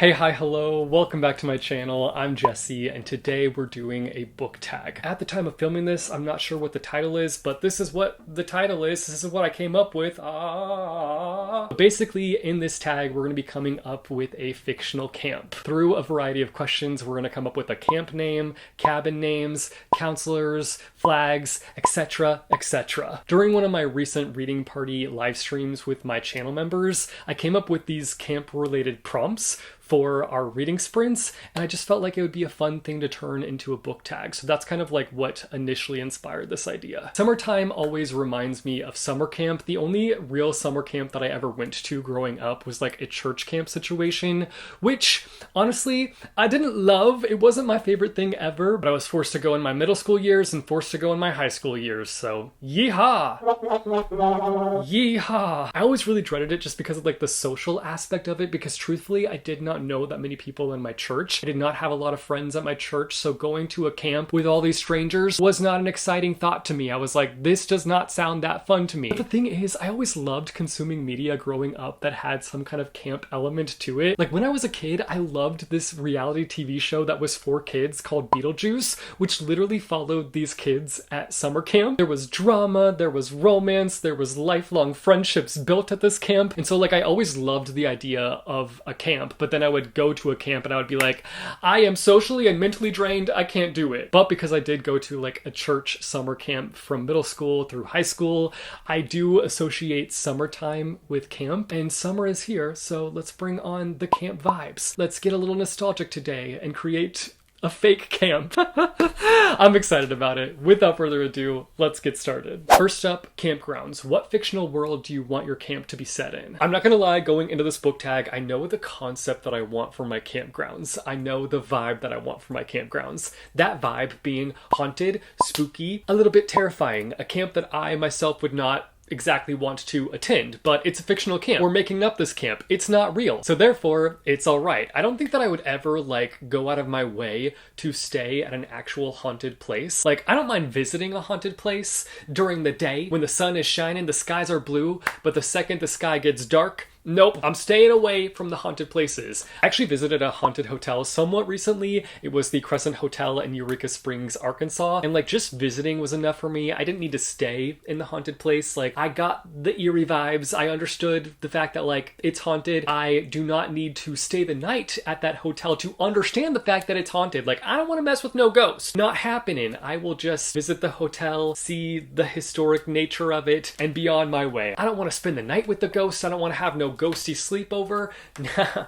Hey, hi, hello, welcome back to my channel. I'm Jesse, and today we're doing a book tag. At the time of filming this, I'm not sure what the title is, but this is what the title is. This is what I came up with. Basically, in this tag, we're going to be coming up with a fictional camp. Through a variety of questions, we're going to come up with a camp name, cabin names, counselors, flags, etc., etc. During one of my recent reading party live streams with my channel members, I came up with these camp-related prompts for our reading sprints, and I just felt like it would be a fun thing to turn into a book tag. So that's kind of like what initially inspired this idea. Summertime always reminds me of summer camp. The only real summer camp that I ever went to growing up was like a church camp situation, which honestly, I didn't love. It wasn't my favorite thing ever, but I was forced to go in my middle school years and forced to go in my high school years, so yeehaw! Yeehaw! I always really dreaded it just because of like the social aspect of it, because truthfully, I did not know that many people in my church. I did not have a lot of friends at my church, so going to a camp with all these strangers was not an exciting thought to me. I was like, this does not sound that fun to me. But the thing is, I always loved consuming media growing up that had some kind of camp element to it. Like when I was a kid, I loved this reality TV show that was for kids called Beetlejuice, which literally followed these kids at summer camp. There was drama, there was romance, there was lifelong friendships built at this camp. And so like I always loved the idea of a camp, but then I would go to a camp and I would be like, I am socially and mentally drained, I can't do it. But because I did go to like a church summer camp from middle school through high school, I do associate summertime with camp, and summer is here, so let's bring on the camp vibes. Let's get a little nostalgic today and create a fake camp. I'm excited about it. Without further ado, let's get started. First up, campgrounds. What fictional world do you want your camp to be set in? I'm not gonna lie, going into this book tag, I know the concept that I want for my campgrounds. I know the vibe that I want for my campgrounds. That vibe being haunted, spooky, a little bit terrifying. A camp that I myself would not exactly want to attend, but it's a fictional camp. We're making up this camp. It's not real. So therefore, it's all right. I don't think that I would ever like go out of my way to stay at an actual haunted place. Like, I don't mind visiting a haunted place during the day when the sun is shining, the skies are blue, but the second the sky gets dark, nope, I'm staying away from the haunted places. I actually visited a haunted hotel somewhat recently. It was the Crescent Hotel in Eureka Springs, Arkansas. And like just visiting was enough for me. I didn't need to stay in the haunted place. Like I got the eerie vibes. I understood the fact that like it's haunted. I do not need to stay the night at that hotel to understand the fact that it's haunted. Like I don't want to mess with no ghosts. Not happening. I will just visit the hotel, see the historic nature of it, and be on my way. I don't want to spend the night with the ghosts. I don't want to have no ghosty sleepover.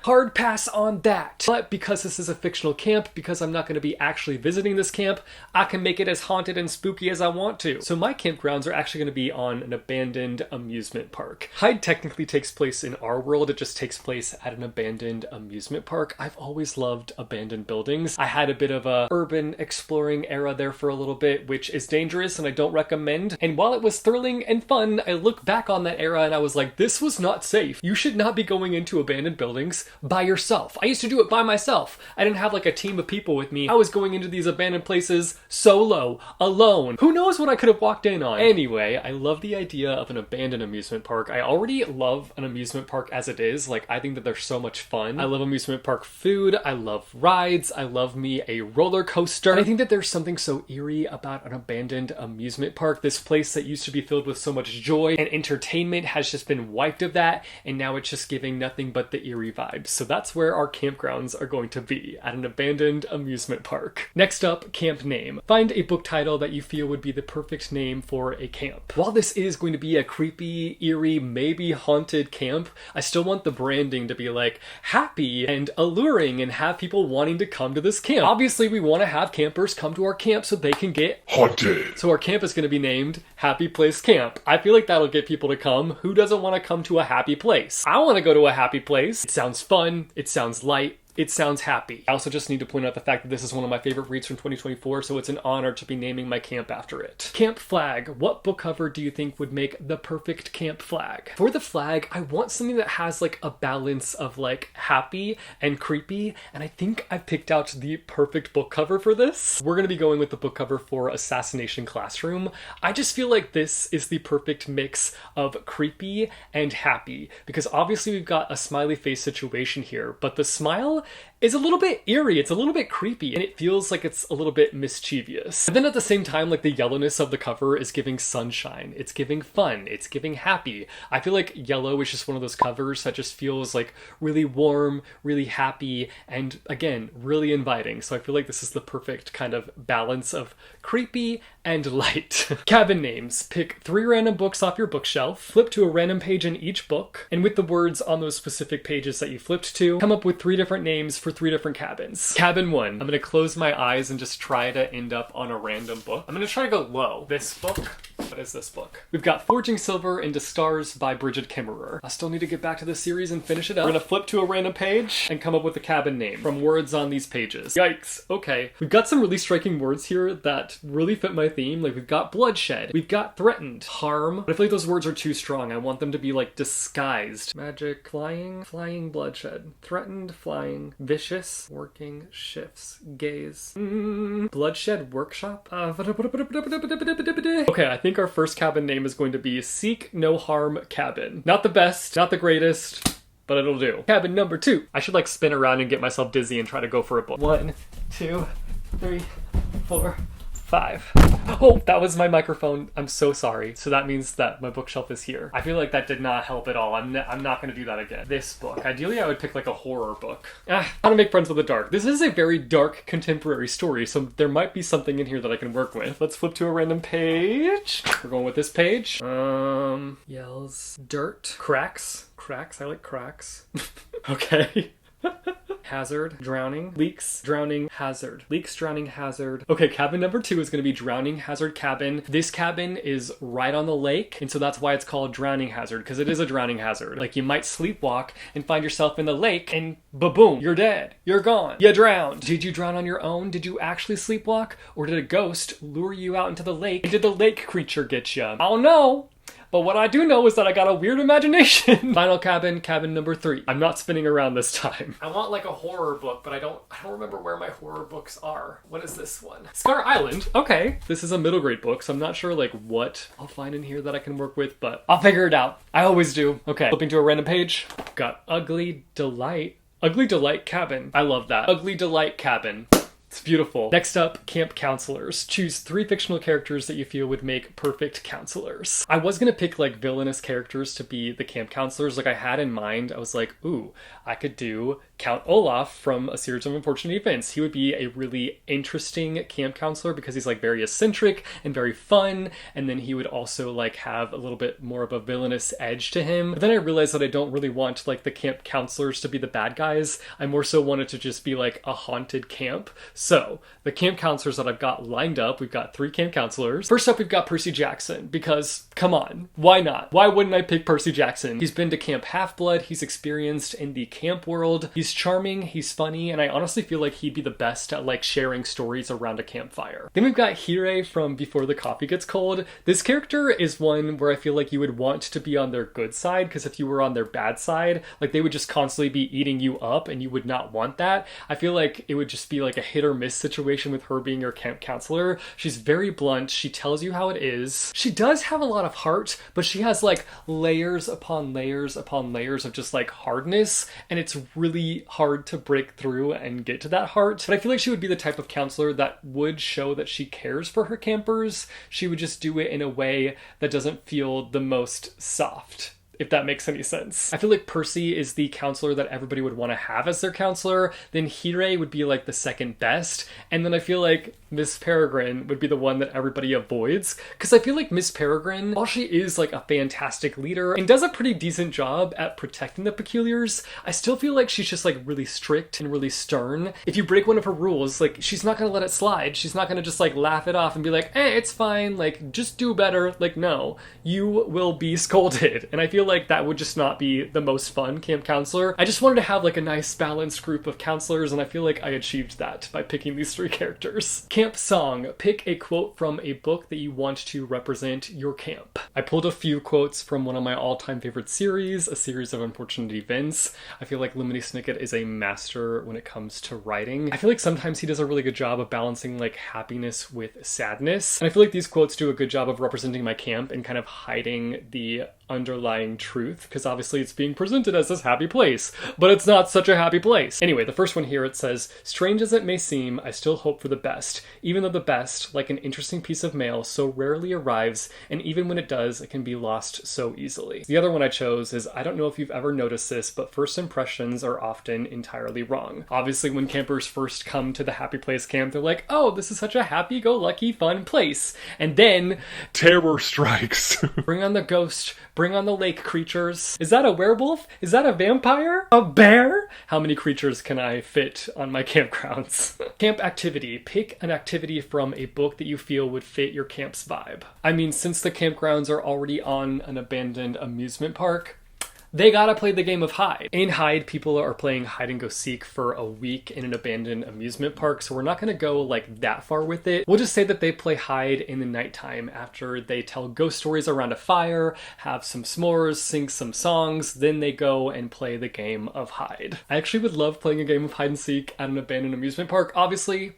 Hard pass on that. But because this is a fictional camp, because I'm not going to be actually visiting this camp, I can make it as haunted and spooky as I want to. So my campgrounds are actually going to be on an abandoned amusement park. Hyde technically takes place in our world. It just takes place at an abandoned amusement park. I've always loved abandoned buildings. I had a bit of a urban exploring era there for a little bit, which is dangerous and I don't recommend. And while it was thrilling and fun, I look back on that era and I was like, this was not safe. You should not be going into abandoned buildings by yourself. I used to do it by myself. I didn't have like a team of people with me. I was going into these abandoned places solo, alone. Who knows what I could have walked in on? Anyway, I love the idea of an abandoned amusement park. I already love an amusement park as it is. Like, I think that they're so much fun. I love amusement park food. I love rides. I love me a roller coaster. And I think that there's something so eerie about an abandoned amusement park. This place that used to be filled with so much joy and entertainment has just been wiped of that, and now it's just giving nothing but the eerie vibes. So that's where our campgrounds are going to be, at an abandoned amusement park. Next up, camp name. Find a book title that you feel would be the perfect name for a camp. While this is going to be a creepy, eerie, maybe haunted camp, I still want the branding to be like happy and alluring and have people wanting to come to this camp. Obviously, we want to have campers come to our camp so they can get haunted. So our camp is going to be named Happy Place Camp. I feel like that'll get people to come. Who doesn't want to come to a happy place? I want to go to a happy place. It sounds fun, it sounds light, it sounds happy. I also just need to point out the fact that this is one of my favorite reads from 2024, so it's an honor to be naming my camp after it. Camp flag. What book cover do you think would make the perfect camp flag? For the flag, I want something that has like a balance of like happy and creepy, and I think I've picked out the perfect book cover for this. We're gonna be going with the book cover for Assassination Classroom. I just feel like this is the perfect mix of creepy and happy, because obviously we've got a smiley face situation here, but the smile is a little bit eerie, it's a little bit creepy, and it feels like it's a little bit mischievous. But then at the same time, like the yellowness of the cover is giving sunshine, it's giving fun, it's giving happy. I feel like yellow is just one of those covers that just feels like really warm, really happy, and again, really inviting. So I feel like this is the perfect kind of balance of creepy and light. Cabin names. Pick 3 random books off your bookshelf, flip to a random page in each book, and with the words on those specific pages that you flipped to, come up with 3 different names for 3 different cabins. Cabin 1. I'm gonna close my eyes and just try to end up on a random book. I'm gonna try to go low. This book. What is this book? We've got Forging Silver into Stars by Bridget Kimmerer. I still need to get back to the series and finish it up. We're gonna flip to a random page and come up with a cabin name from words on these pages. Yikes. Okay. We've got some really striking words here that really fit my theme. Like we've got bloodshed, we've got threatened, harm, but I feel like those words are too strong. I want them to be like disguised. Magic, flying bloodshed, threatened, flying, vicious, working, shifts, gaze, bloodshed workshop. Okay, I think our first cabin name is going to be Seek No Harm Cabin. Not the best, not the greatest, but it'll do. Cabin number 2. I should like spin around and get myself dizzy and try to go for a book. 1, 2, 3, 4, 5. Oh, that was my microphone. I'm so sorry. So that means that my bookshelf is here. I feel like that did not help at all. I'm not going to do that again. This book. Ideally, I would pick like a horror book. How to Make Friends with the Dark. This is a very dark contemporary story, so there might be something in here that I can work with. Let's flip to a random page. We're going with this page. Yells. Dirt. Cracks. Cracks. I like cracks. Okay. Hazard, drowning, leaks, drowning, hazard. Leaks, drowning, hazard. Okay, cabin number 2 is going to be Drowning Hazard Cabin. This cabin is right on the lake, and so that's why it's called Drowning Hazard, because it is a drowning hazard. Like, you might sleepwalk and find yourself in the lake, and ba-boom, you're dead. You're gone. You drowned. Did you drown on your own? Did you actually sleepwalk? Or did a ghost lure you out into the lake? And did the lake creature get you? I don't know. But what I do know is that I got a weird imagination. Final cabin, cabin number 3. I'm not spinning around this time. I want like a horror book, but I don't remember where my horror books are. What is this one? Scar Island. Okay. This is a middle grade book, so I'm not sure like what I'll find in here that I can work with, but I'll figure it out. I always do. Okay. Flipping to a random page. Got Ugly Delight. Ugly Delight Cabin. I love that. Ugly Delight Cabin. It's beautiful. Next up, camp counselors. Choose 3 fictional characters that you feel would make perfect counselors. I was gonna pick like villainous characters to be the camp counselors. Like I had in mind, I was like, ooh, I could do Count Olaf from A Series of Unfortunate Events. He would be a really interesting camp counselor because he's like very eccentric and very fun, and then he would also like have a little bit more of a villainous edge to him. But then I realized that I don't really want like the camp counselors to be the bad guys. I more so wanted to just be like a haunted camp. So the camp counselors that I've got lined up, we've got 3 camp counselors. First up, we've got Percy Jackson, because come on, why not? Why wouldn't I pick Percy Jackson? He's been to Camp Half-Blood, he's experienced in the camp world, he's charming, he's funny, and I honestly feel like he'd be the best at like sharing stories around a campfire. Then we've got Hire from Before the Coffee Gets Cold. This character is one where I feel like you would want to be on their good side, because if you were on their bad side, like they would just constantly be eating you up, and you would not want that. I feel like it would just be like a hit or miss situation with her being your camp counselor. She's very blunt, she tells you how it is. She does have a lot of heart, but she has like layers upon layers upon layers of just like hardness, and it's really hard to break through and get to that heart. But I feel like she would be the type of counselor that would show that she cares for her campers. She would just do it in a way that doesn't feel the most soft, if that makes any sense. I feel like Percy is the counselor that everybody would want to have as their counselor. Then Hire would be like the second best. And then I feel like Miss Peregrine would be the one that everybody avoids. Because I feel like Miss Peregrine, while she is like a fantastic leader and does a pretty decent job at protecting the peculiars, I still feel like she's just like really strict and really stern. If you break one of her rules, like she's not going to let it slide. She's not going to just like laugh it off and be like, it's fine, like just do better. Like no, you will be scolded. And I feel feel like that would just not be the most fun camp counselor. I just wanted to have like a nice balanced group of counselors, and I feel like I achieved that by picking these 3 characters. Camp song. Pick a quote from a book that you want to represent your camp. I pulled a few quotes from one of my all-time favorite series, A Series of Unfortunate Events. I feel like Lemony Snicket is a master when it comes to writing. I feel like sometimes he does a really good job of balancing like happiness with sadness. And I feel like these quotes do a good job of representing my camp and kind of hiding the underlying truth, because obviously it's being presented as this happy place, but it's not such a happy place. Anyway, the first one here, it says, "Strange as it may seem, I still hope for the best, even though the best, like an interesting piece of mail, so rarely arrives, and even when it does, it can be lost so easily." The other one I chose is, "I don't know if you've ever noticed this, but first impressions are often entirely wrong." Obviously, when campers first come to the happy place camp, they're like, oh, this is such a happy-go-lucky, fun place. And then terror strikes. Bring on the ghost, bring on the lake creatures. Is that a werewolf? Is that a vampire? A bear? How many creatures can I fit on my campgrounds? Camp activity. Pick an activity from a book that you feel would fit your camp's vibe. I mean, since the campgrounds are already on an abandoned amusement park, they gotta play the game of hide. In Hide, people are playing hide and go seek for a week in an abandoned amusement park, so we're not gonna go like that far with it. We'll just say that they play hide in the nighttime after they tell ghost stories around a fire, have some s'mores, sing some songs, then they go and play the game of hide. I actually would love playing a game of hide and seek at an abandoned amusement park. Obviously,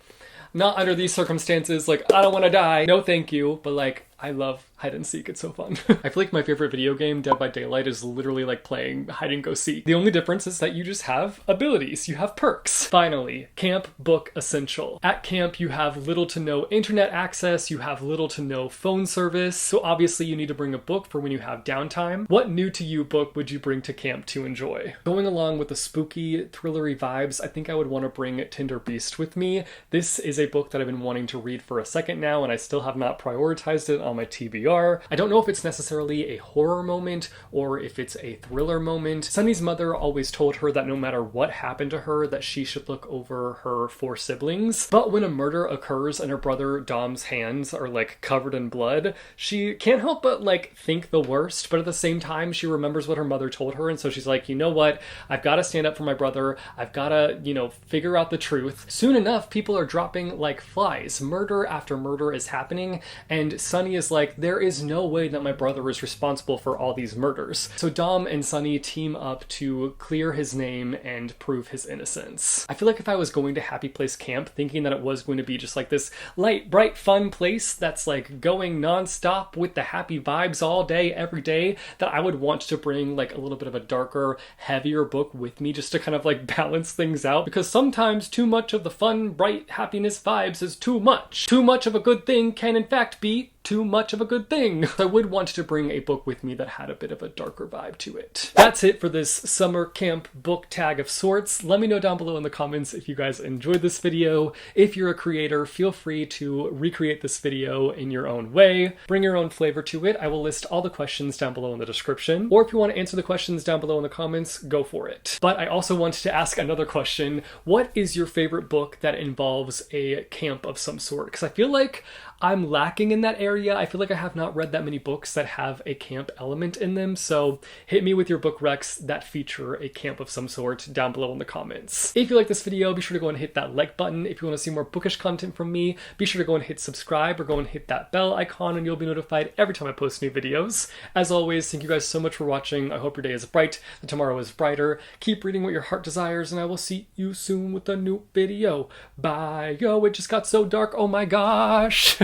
not under these circumstances, like, I don't want to die, no thank you, but like, I love hide and seek, it's so fun. I feel like my favorite video game, Dead by Daylight, is literally like playing hide and go seek. The only difference is that you just have abilities, you have perks. Finally, camp book essential. At camp, you have little to no internet access, you have little to no phone service, so obviously you need to bring a book for when you have downtime. What new to you book would you bring to camp to enjoy? Going along with the spooky, thrillery vibes, I think I would want to bring Tinder Beast with me. This is a book that I've been wanting to read for a second now, and I still have not prioritized it on my TBR. I don't know if it's necessarily a horror moment or if it's a thriller moment. Sunny's mother always told her that no matter what happened to her, that she should look over her 4 siblings. But when a murder occurs and her brother Dom's hands are like covered in blood, she can't help but like think the worst, but at the same time she remembers what her mother told her, and so she's like, you know what, I've got to stand up for my brother, I've got to, figure out the truth. Soon enough, people are dropping like flies. Murder after murder is happening, and Sunny is like, there is no way that my brother is responsible for all these murders. So Dom and Sunny team up to clear his name and prove his innocence. I feel like if I was going to Happy Place Camp thinking that it was going to be just like this light, bright, fun place that's like going nonstop with the happy vibes all day, every day, that I would want to bring like a little bit of a darker, heavier book with me just to kind of like balance things out, because sometimes too much of the fun, bright, happiness vibes is too much. Too much of a good thing can in fact be too much of a good thing. I would want to bring a book with me that had a bit of a darker vibe to it. That's it for this summer camp book tag of sorts. Let me know down below in the comments if you guys enjoyed this video. If you're a creator, feel free to recreate this video in your own way. Bring your own flavor to it. I will list all the questions down below in the description. Or if you want to answer the questions down below in the comments, go for it. But I also wanted to ask another question. What is your favorite book that involves a camp of some sort? Because I feel like I'm lacking in that area. I feel like I have not read that many books that have a camp element in them, so hit me with your book recs that feature a camp of some sort down below in the comments. If you like this video, be sure to go and hit that like button. If you want to see more bookish content from me, be sure to go and hit subscribe or go and hit that bell icon and you'll be notified every time I post new videos. As always, thank you guys so much for watching. I hope your day is bright, that tomorrow is brighter. Keep reading what your heart desires, and I will see you soon with a new video. Bye. Yo, it just got so dark. Oh my gosh.